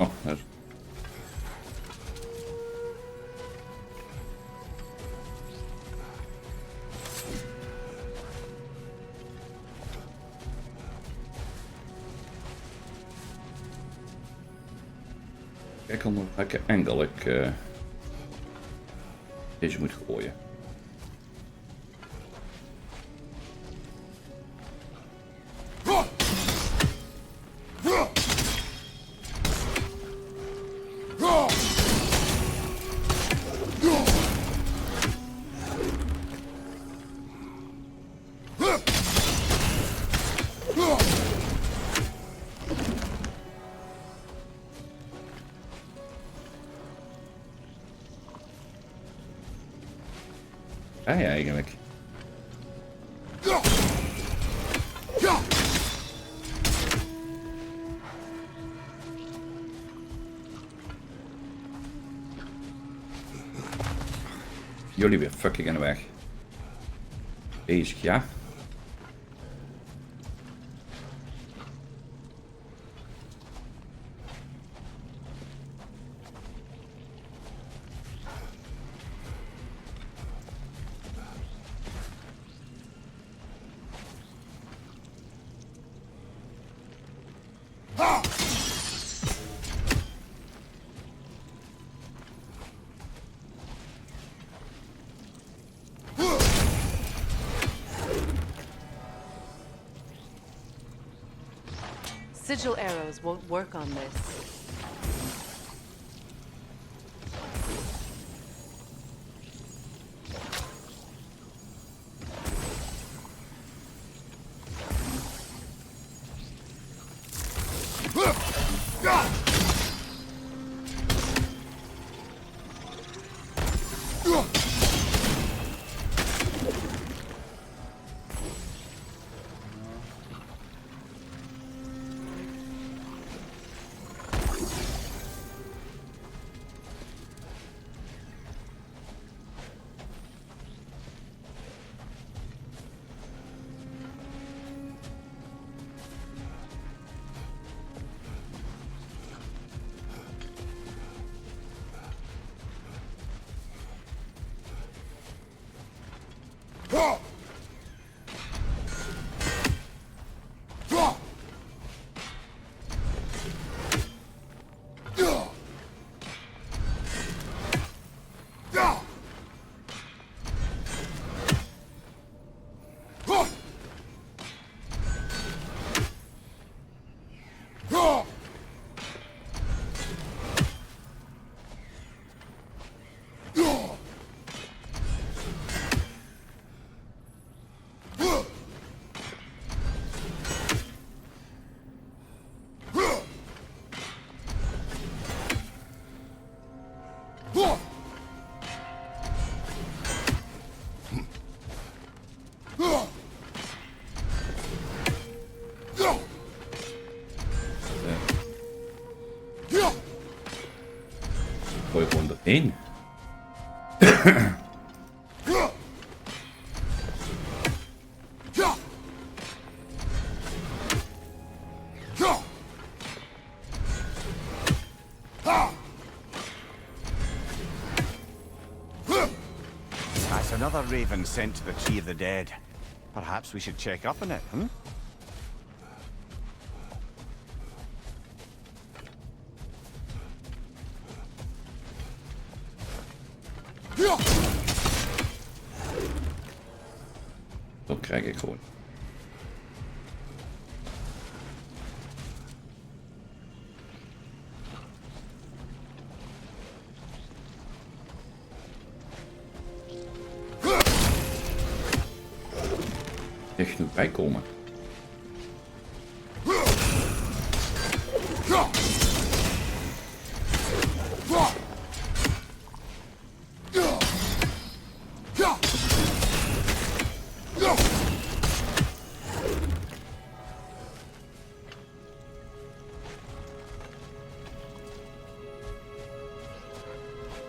Oh, daar. Kijk onder welke angle ik deze moet gooien. Ja, eigenlijk. Jullie weer fucking in de weg. Bezig, ja? Sigil arrows won't work on this. Gooi gewoon erin. That's another raven sent to the Tree of the Dead. Perhaps we should check up on it, hmm? Dat krijg ik gewoon. Echt nu bijkomen.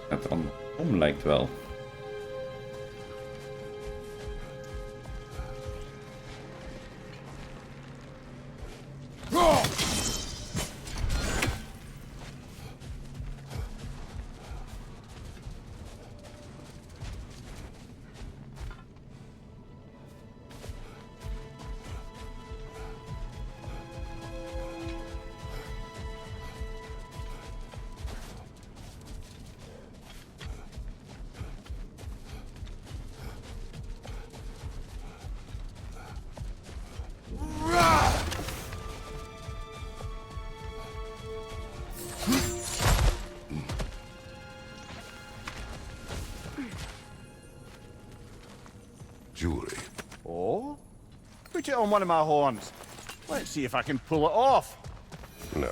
Het andersom lijkt wel. it on one of my horns. Let's see if I can pull it off. No.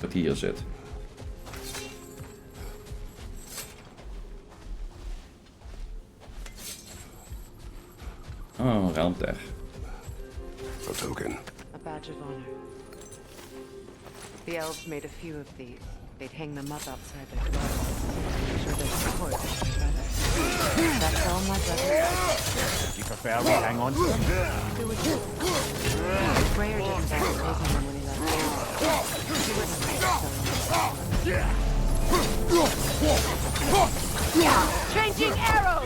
Dat hier zit. Oh, ruimte. A token. A badge of honor. The elves made a few of these. They'd hang them up outside their dwellings. I'm sure there's support for each other. That's all my brother. Do you prefer we hang on to them? Who would you? Freyer didn't bother taking them when he left town. He wouldn't mind selling them. Changing arrows!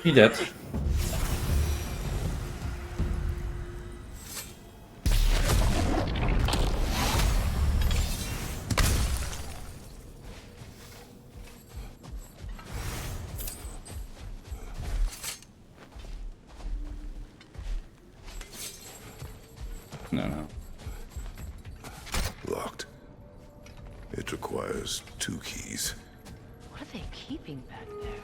He dead. No. Locked. It requires 2 keys. What are they keeping back there?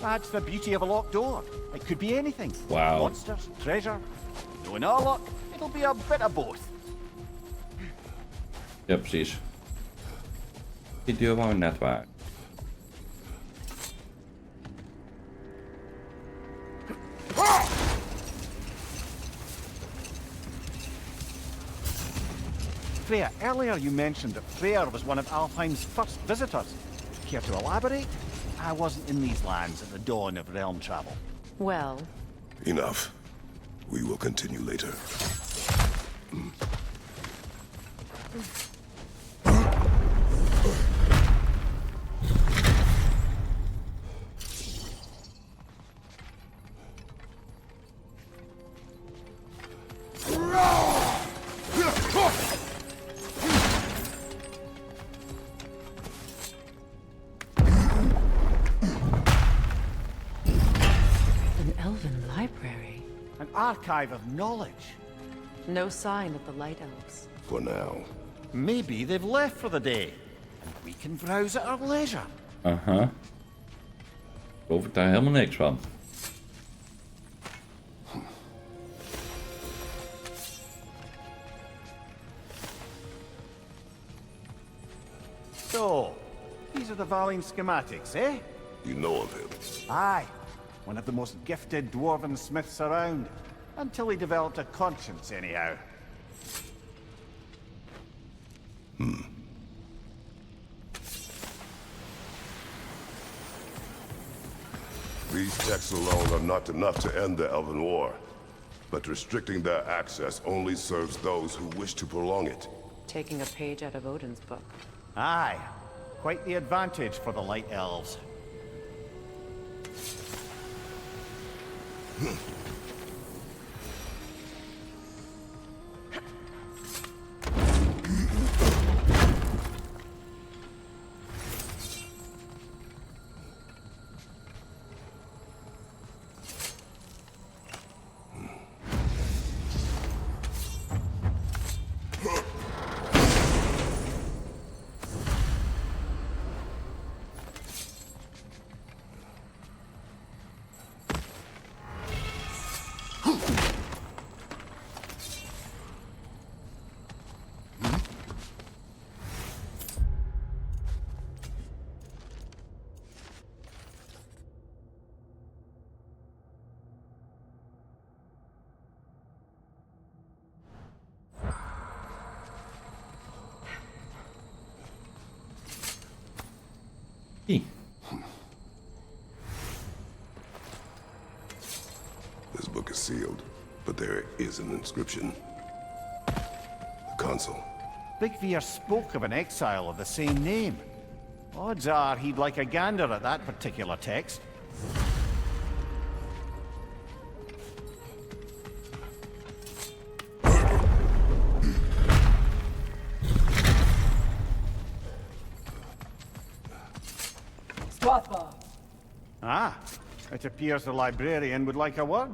That's the beauty of a locked door. It could be anything. Wow. Monsters, treasure. Knowing our luck, it'll be a bit of both. Ja, precies. Die deur wou net waar. Freya, earlier you mentioned that Freyr was one of Alfheim's first visitors. Care to elaborate? I wasn't in these lands at the dawn of realm travel. Well, Enough. We will continue later. an elven library. An archive of knowledge. No sign of the Light Elves. For now. Maybe they've left for the day. And we can browse at our leisure. Aha. Geloof ik daar helemaal niks van. So, these are the Valine schematics, eh? You know of him. Aye. One of the most gifted dwarven smiths around. Until he developed a conscience, anyhow. These texts alone are not enough to end the Elven War. But restricting their access only serves those who wish to prolong it. Taking a page out of Odin's book. Aye. Quite the advantage for the Light Elves. Key. This book is sealed, but there is an inscription. The console. Big Veer spoke of an exile of the same name. Odds are he'd like a gander at that particular text. Swathbar. Ah, it appears the librarian would like a word.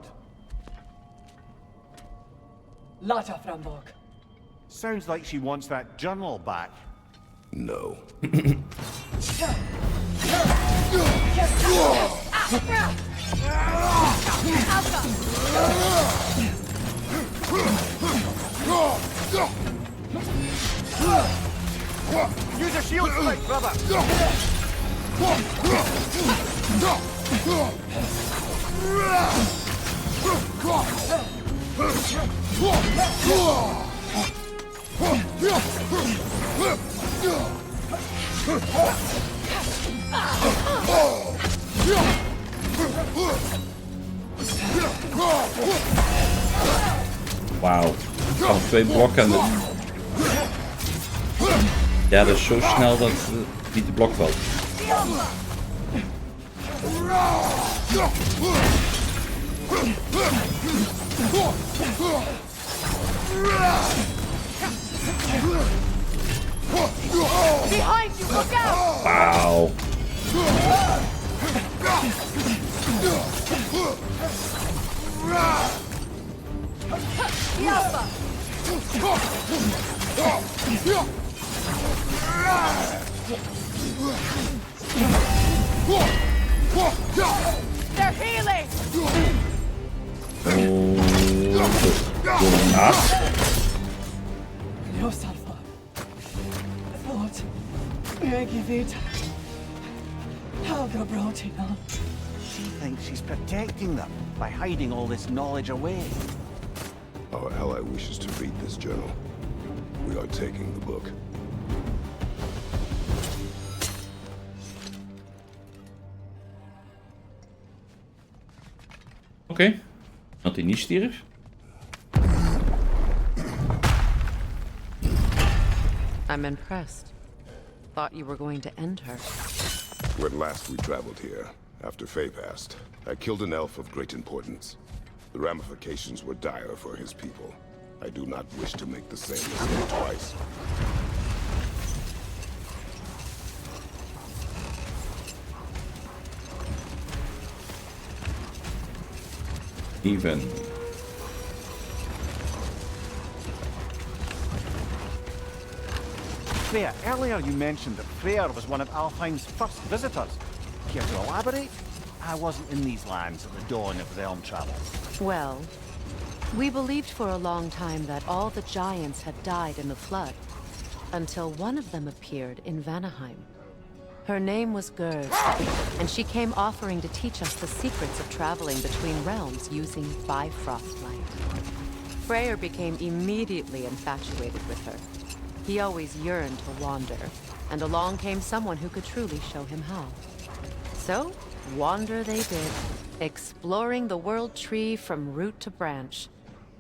Lata Frambok. Sounds like she wants that journal back. No. Use a shield strike, brother! Wauw. Kan 2 blokken. Ja, dat is zo snel dat het niet de blok valt. Behind you, look out! Wauw. They're healing! No, Salva. Thought. Megivita. Helga brought him up. She thinks she's protecting them by hiding all this knowledge away. Our ally wishes to read this journal. We are taking the book. Oké. Dat hij niet stierf. I'm impressed. Thought you were going to end her. When last we traveled here, after Faye passed, I killed an elf of great importance. The ramifications were dire for his people. I do not wish to make the same mistake twice. Even. Freya, earlier you mentioned that Freyr was one of Alfheim's first visitors. Care to elaborate? I wasn't in these lands at the dawn of realm travel. Well, we believed for a long time that all the giants had died in the flood, until one of them appeared in Vanaheim. Her name was Gerd, and she came offering to teach us the secrets of traveling between realms using Bifrost light. Freyr became immediately infatuated with her. He always yearned to wander, and along came someone who could truly show him how. So, wander they did, exploring the world tree from root to branch.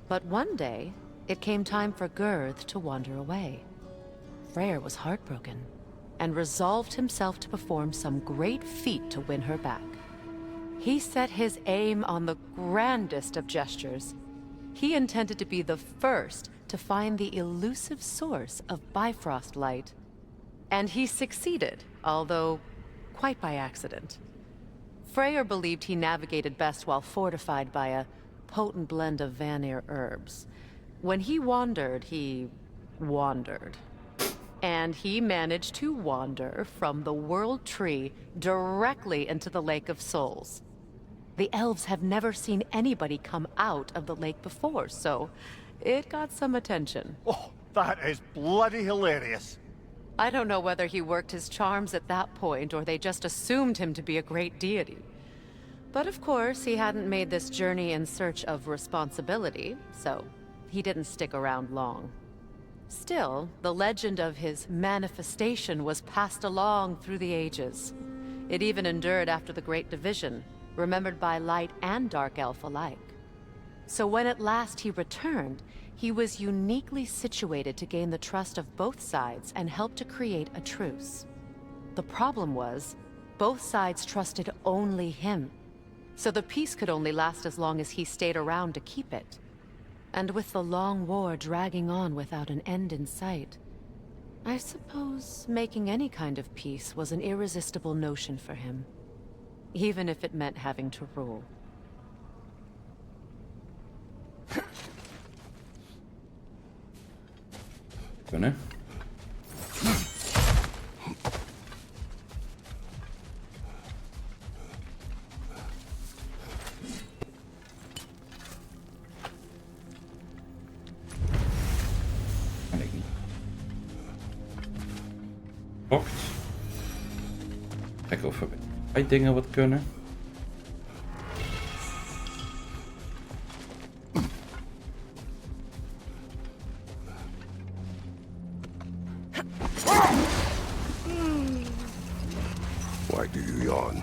But one day, it came time for Girth to wander away. Freyr was heartbroken, and resolved himself to perform some great feat to win her back. He set his aim on the grandest of gestures. He intended to be the first to find the elusive source of Bifrost light. And he succeeded, although quite by accident. Freyr believed he navigated best while fortified by a potent blend of Vanir herbs. When he wandered, he wandered. And he managed to wander from the World Tree directly into the Lake of Souls. The elves have never seen anybody come out of the lake before, so it got some attention. Oh, that is bloody hilarious. I don't know whether he worked his charms at that point or they just assumed him to be a great deity. But of course, he hadn't made this journey in search of responsibility, so he didn't stick around long. Still, the legend of his manifestation was passed along through the ages. It even endured after the Great Division, remembered by Light and Dark Elf alike. So when at last he returned, he was uniquely situated to gain the trust of both sides and help to create a truce. The problem was, both sides trusted only him. So the peace could only last as long as he stayed around to keep it. And with the long war dragging on without an end in sight, I suppose making any kind of peace was an irresistible notion for him. Even if it meant having to rule. Kunnen. Kan ik niet. Bocht. Kijken of we bij dingen wat kunnen. Why do you yawn?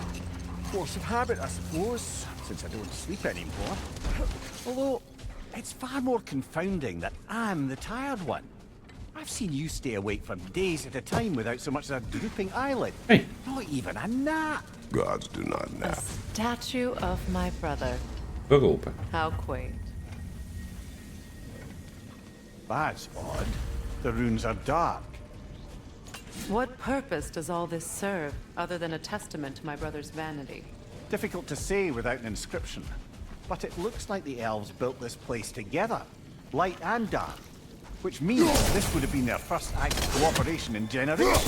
Force of habit, I suppose, since I don't sleep anymore. Although, it's far more confounding that I'm the tired one. I've seen you stay awake for days at a time without so much as a drooping eyelid. Hey. Not even a nap. Gods do not A nap. statue of my brother. Beroepen. How quaint. That's odd. The runes are dark. What purpose does all this serve, other than a testament to my brother's vanity? Difficult to say without an inscription. But it looks like the elves built this place together, light and dark. Which means this would have been their first act of cooperation in generations.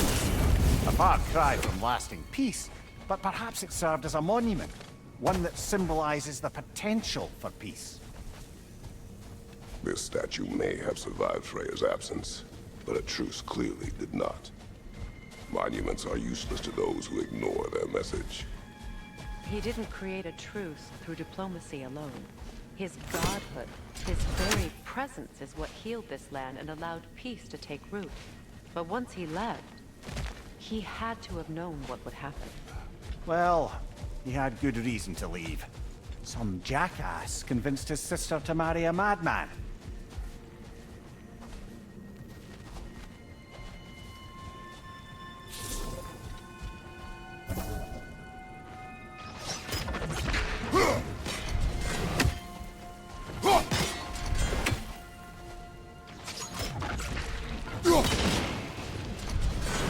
A far cry from lasting peace, but perhaps it served as a monument. One that symbolizes the potential for peace. This statue may have survived Freya's absence, but a truce clearly did not. Monuments are useless to those who ignore their message. He didn't create a truce through diplomacy alone. His godhood, his very presence is what healed this land and allowed peace to take root. But once he left, he had to have known what would happen. Well, he had good reason to leave. Some jackass convinced his sister to marry a madman.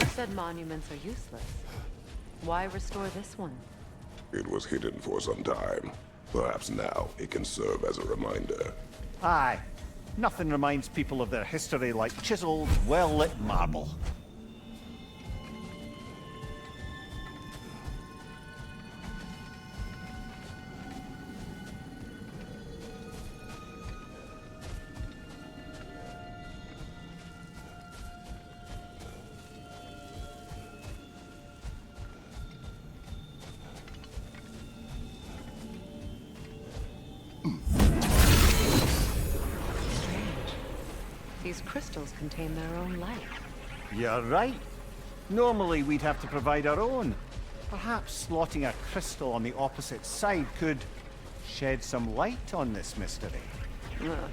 You said monuments are useless. Why restore this one? It was hidden for some time. Perhaps now it can serve as a reminder. Aye. Nothing reminds people of their history like chiseled, well-lit marble. These crystals contain their own light. You're right. Normally we'd have to provide our own. Perhaps slotting a crystal on the opposite side could shed some light on this mystery. Ugh.